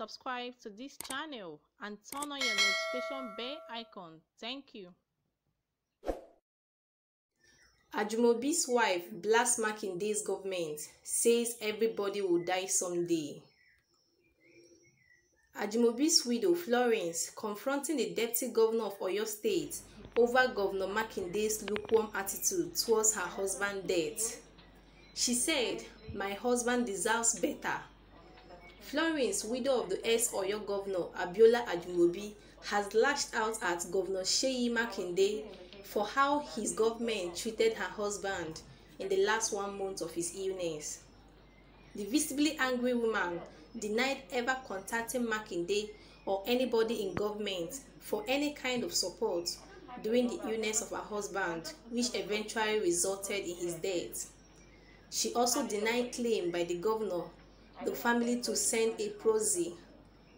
subscribe to this channel and turn on your notification bell icon. Thank you. Ajimobi'S wife blasts MAKINDE'S government, says everybody will die someday. Ajimobi'S widow Florence confronting the deputy governor of Oyo State over Governor MAKINDE'S lukewarm attitude towards her husband's death. She said, "My husband deserves better." Florence, widow of the ex-Oyo governor Abiola Ajimobi, has lashed out at Governor Seyi Makinde for how his government treated her husband in the last 1 month of his illness. The visibly angry woman denied ever contacting Makinde or anybody in government for any kind of support during the illness of her husband, which eventually resulted in his death. She also denied claim by the governor, the family to send a proxy.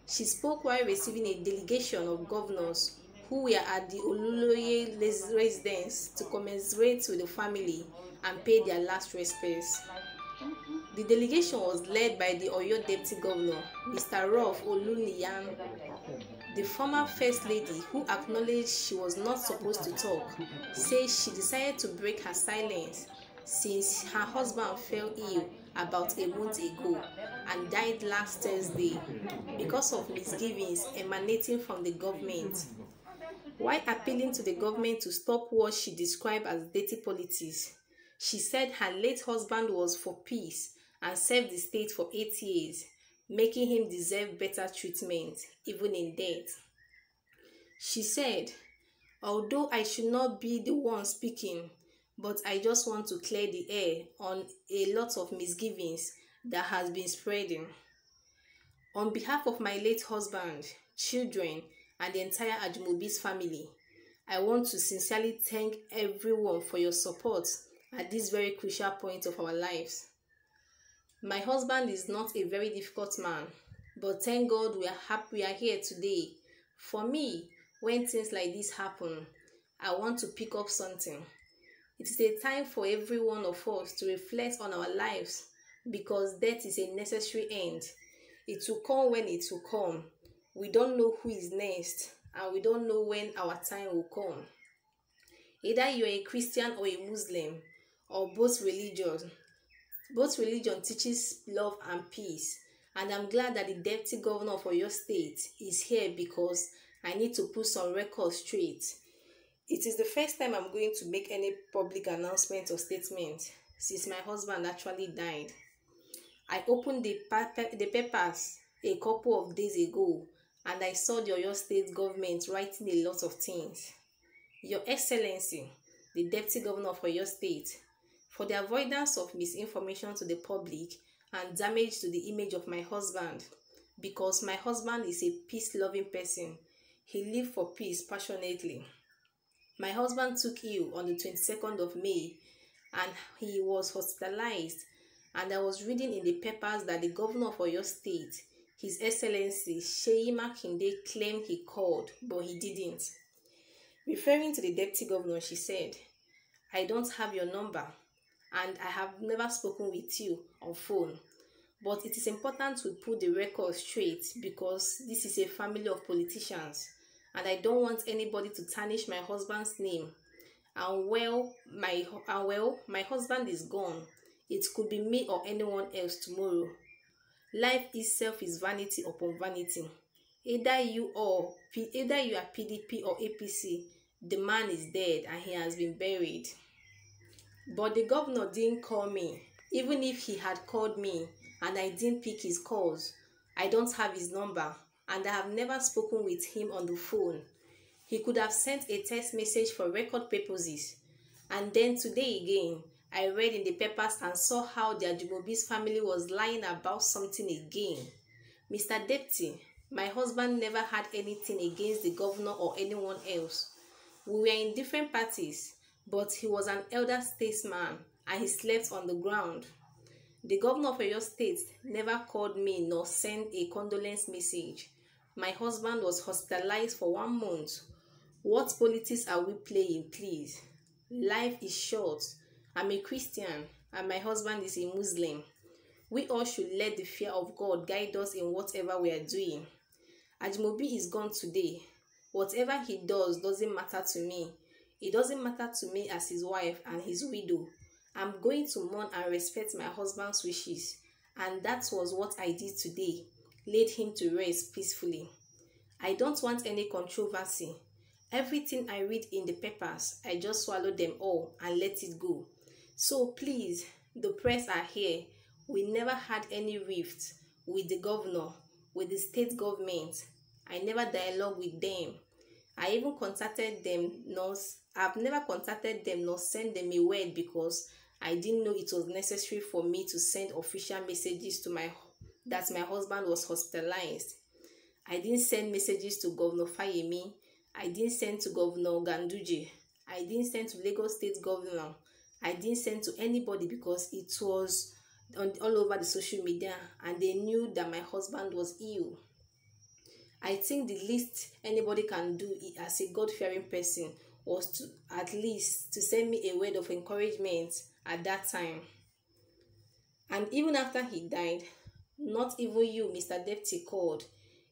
She spoke while receiving a delegation of governors who were at the Olaniyan residence to commiserate with the family and pay their last respects. The delegation was led by the Oyo Deputy Governor, Mr. Olaniyan. The former First Lady, who acknowledged she was not supposed to talk, says she decided to break her silence since her husband fell ill about a month ago and died last Thursday because of misgivings emanating from the government. While appealing to the government to stop what she described as dirty politics, she said her late husband was for peace and served the state for 8 years, making him deserve better treatment, even in death. She said, "Although I should not be the one speaking, but I just want to clear the air on a lot of misgivings that has been spreading. On behalf of my late husband, children, and the entire Ajimobi'S family, I want to sincerely thank everyone for your support at this very crucial point of our lives. My husband is not a very difficult man, but thank God we are happy we are here today. For me, when things like this happen, I want to pick up something. It is a time for every one of us to reflect on our lives because death is a necessary end. It will come when it will come. We don't know who is next and we don't know when our time will come. Either you are a Christian or a Muslim or both religions. Both religion teaches love and peace, and I'm glad that the deputy governor of Oyo State is here because I need to put some records straight. It is the first time I'm going to make any public announcement or statement since my husband actually died. I opened the papers a couple of days ago and I saw the Oyo State government writing a lot of things. Your Excellency, the Deputy Governor of Oyo State, for the avoidance of misinformation to the public and damage to the image of my husband, because my husband is a peace-loving person. He lived for peace passionately. My husband took ill on the 22nd of May and he was hospitalized, and I was reading in the papers that the governor of Oyo State, His Excellency Seyi Makinde, claimed he called, but he didn't. Referring to the deputy governor, she said, "I don't have your number and I have never spoken with you on phone, but it is important to put the record straight because this is a family of politicians and I don't want anybody to tarnish my husband's name. And my husband is gone. It could be me or anyone else tomorrow. Life itself is vanity upon vanity. Either you are PDP or APC, the man is dead and he has been buried." But the governor didn't call me. Even if he had called me and I didn't pick his calls, I don't have his number and I have never spoken with him on the phone. He could have sent a text message for record purposes. And then today again, I read in the papers and saw how the Ajimobi'S family was lying about something again. Mr. Deputy, my husband never had anything against the governor or anyone else. We were in different parties, but he was an elder statesman and he slept on the ground. The governor of Oyo State never called me nor sent a condolence message. My husband was hospitalized for 1 month. What politics are we playing, please? Life is short. I'm a Christian and my husband is a Muslim. We all should let the fear of God guide us in whatever we are doing. Ajimobi is gone today. Whatever he does doesn't matter to me. It doesn't matter to me as his wife and his widow. I'm going to mourn and respect my husband's wishes. And that was what I did today. Laid him to rest peacefully. I don't want any controversy. Everything I read in the papers, I just swallow them all and let it go. So please, the press are here. We never had any rift with the governor, with the state government. I never dialogue with them. I even contacted them, I've never contacted them nor sent them a word because I didn't know it was necessary for me to send official messages to that my husband was hospitalized. I didn't send messages to Governor Fayemi. I didn't send to Governor Ganduje. I didn't send to Lagos State Governor. I didn't send to anybody because it was all over the social media and they knew that my husband was ill. I think the least anybody can do as a God-fearing person was to at least to send me a word of encouragement at that time. And even after he died, not even you, Mr. Deputy, called.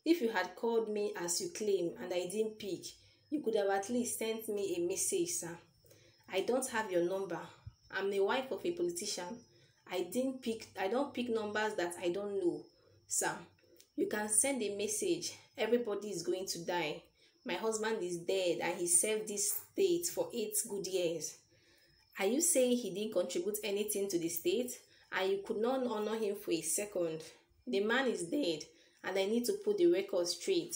If you had called me as you claim and I didn't pick, you could have at least sent me a message, sir. I don't have your number. I'm the wife of a politician. I don't pick numbers that I don't know, sir. You can send a message. Everybody is going to die. My husband is dead and he served this state for 8 good years. Are you saying he didn't contribute anything to the state and you could not honor him for a second? The man is dead and I need to put the record straight.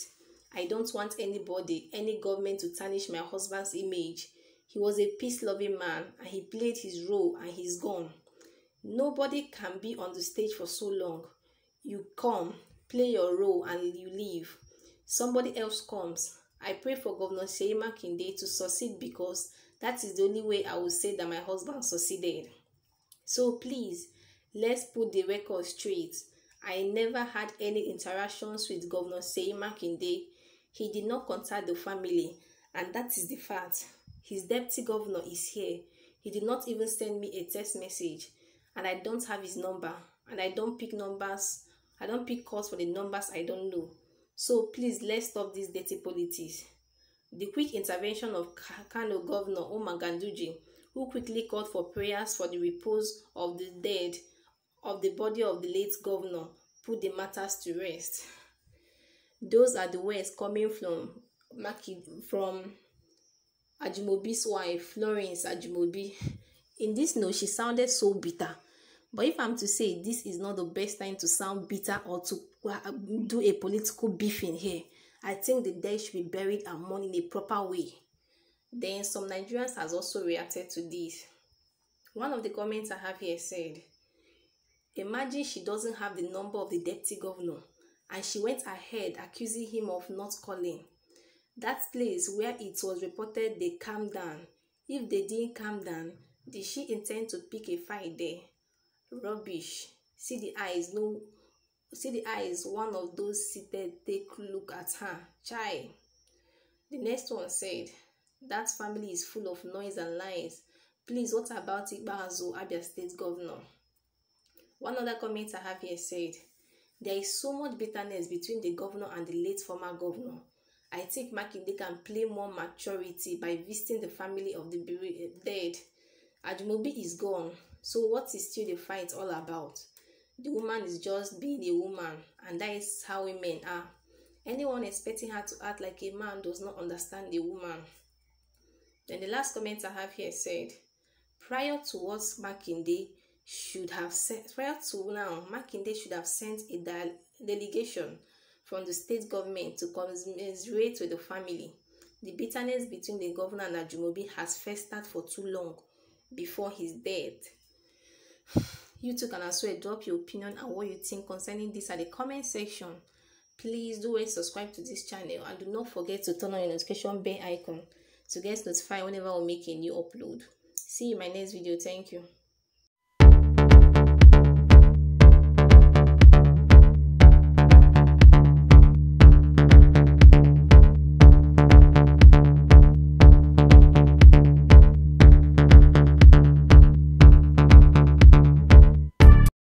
I don't want anybody, any government to tarnish my husband's image. He was a peace-loving man and he played his role and he's gone. Nobody can be on the stage for so long. You come, play your role and you leave. Somebody else comes. I pray for Governor Makinde to succeed because that is the only way I will say that my husband succeeded. So please, let's put the record straight. I never had any interactions with Governor Makinde. He did not contact the family, and that is the fact. His deputy governor is here. He did not even send me a text message, and I don't have his number, and I don't pick numbers. I don't pick calls for the numbers I don't know. So please, let's stop this dirty politics. The quick intervention of Kano Governor Omar Ganduje, who quickly called for prayers for the repose of the dead of the body of the late governor, put the matters to rest. Those are the words coming from Ajimobi'S wife, Florence Ajimobi. In this note, she sounded so bitter. But if I'm to say this is not the best time to sound bitter or to do a political beefing here, I think the dead should be buried and mourned in a proper way. Then some Nigerians has also reacted to this. One of the comments I have here said, imagine she doesn't have the number of the deputy governor and she went ahead accusing him of not calling. That place where it was reported they calmed down. If they didn't calm down, did she intend to pick a fight there? Rubbish. See the eyes, one of those seated take look at her. Chai. The next one said, that family is full of noise and lies. Please, what about Ibazo, Abia State Governor? One other comment I have here said, there is so much bitterness between the governor and the late former governor. I think Makinde can play more maturity by visiting the family of the dead. Ajimobi is gone, so what is still the fight all about? The woman is just being a woman, and that is how women are. Anyone expecting her to act like a man does not understand the woman. Then the last comment I have here said, prior to what Makinde should have sent, Makinde should have sent a delegation from the state government to commiserate with the family. The bitterness between the governor and Ajimobi has festered for too long before his death. You too can as well drop your opinion and what you think concerning this at the comment section. Please do subscribe to this channel and do not forget to turn on your notification bell icon to get notified whenever we make a new upload. See you in my next video. Thank you.